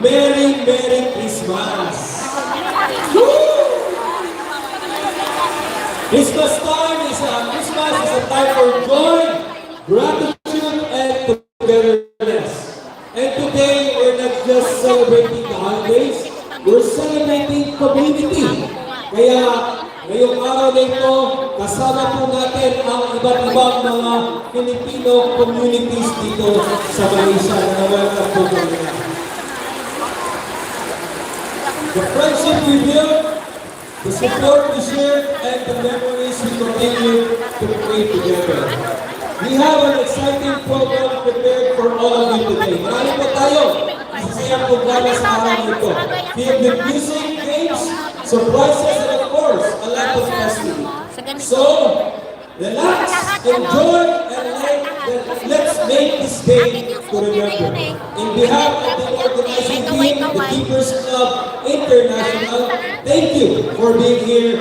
Merry Christmas! Christmas is a time for joy, gratitude, and togetherness. And today, we're not just celebrating the holidays, we're celebrating community. Kaya, ngayong araw na ito, kasama po natin ang iba't ibang mga Filipino communities dito sa Malaysia na welcome po nila. The friendship we build, the support we share, and the memories we continue to create together. We have an exciting program prepared for all of you today. Marami po tayo masasayang programa sa araw nito. Filled with music, games, surprises, and of course, a lot of festivity. So, relax, enjoy, and let's make this day to remember. In behalf of the organizing team, the Keepers Club International, thank you for being here